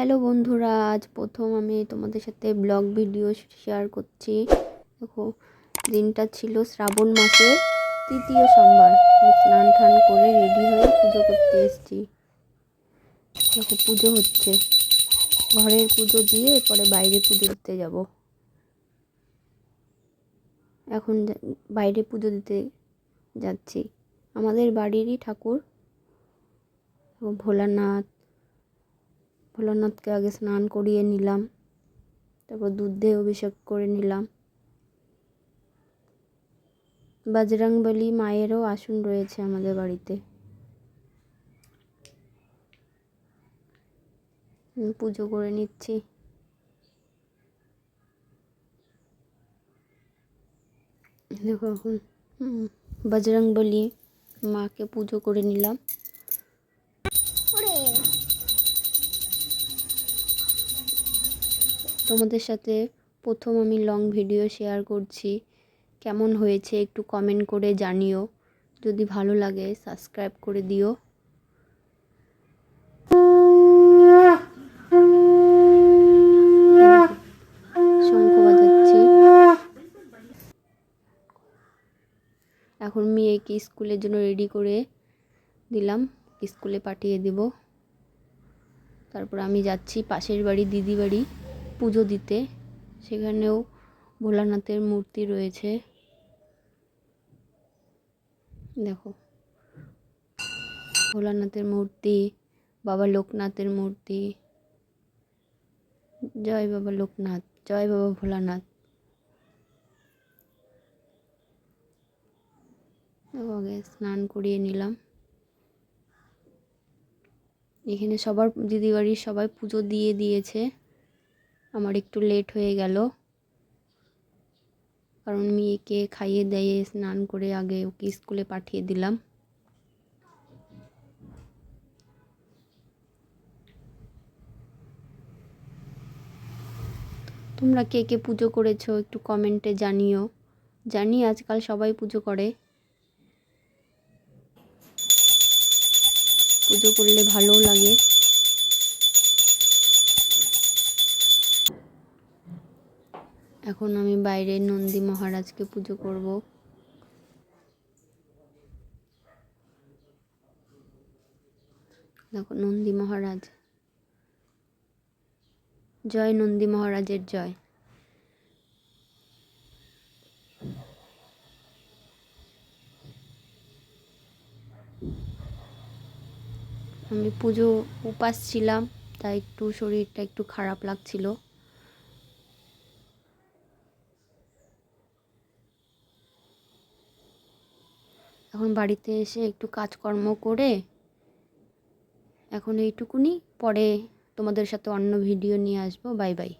Hello বন্ধুরা, আজ প্রথম আমি তোমাদের সাথে ব্লগ ভিডিও শেয়ার করছি। দেখো, দিনটা ছিল শ্রাবণ মাসের তৃতীয় সোমবার। স্নান টান করে রেডি হয়ে পুজো করতে এসেছি। দেখো, পুজো হচ্ছে, ঘরের পুজো দিয়ে এরপরে বাইরে পুজো দিতে যাব। এখন বাইরে পুজো দিতে যাচ্ছি। আমাদের বাড়িরই ঠাকুর ভোলানাথকে আগে স্নান করিয়ে নিলাম, তারপর দুধ দিয়ে অভিষেক করে নিলাম। বজরংবলী মায়েরও আসন রয়েছে আমাদের বাড়িতে। পুজো করে নিচ্ছি। দেখো, এখন বজরংবলী মাকে পুজো করে নিলাম। তোমাদের সাথে প্রথম আমি লং ভিডিও শেয়ার করছি। কেমন হয়েছে একটু কমেন্ট করে জানিও। যদি ভালো লাগে সাবস্ক্রাইব করে দিও। শঙ্খ বাজাচ্ছি। এখন মেয়েকে স্কুলের জন্য রেডি করে দিলাম, স্কুলে পাঠিয়ে দেব। তারপর আমি যাচ্ছি পাশের বাড়ি দিদি বাড়ি পুজো দিতে। সেখানেও ভোলানাথের মূর্তি রয়েছে। দেখো, ভোলানাথের মূর্তি, বাবা লোকনাথের মূর্তি। জয় বাবা লোকনাথ, জয় বাবা ভোলানাথ। আগে স্নান করিয়ে নিলাম। এখানে সবার দিদি বাড়ির সবাই পুজো দিয়ে দিয়েছে। আমার একটু লেট হয়ে গেল, কারণ মেয়েকে খাইয়ে দিয়ে স্নান করে আগে ওকে স্কুলে পাঠিয়ে দিলাম। তোমরা কে কে পুজো করেছো একটু কমেন্টে জানিও। জানি আজকাল সবাই পুজো করে, পুজো করলে ভালো লাগে। এখন আমি বাইরে নন্দী মহারাজকে পুজো করব। দেখো, নন্দী মহারাজ, জয় নন্দী মহারাজের জয়। আমি পুজো উপাস ছিলাম, তাই একটু শরীরটা একটু খারাপ লাগছিল। এখন বাড়িতে এসে একটু কাজকর্ম করে এখন এইটুকুনি, পরে তোমাদের সাথে অন্য ভিডিও নিয়ে আসবো। Bye bye.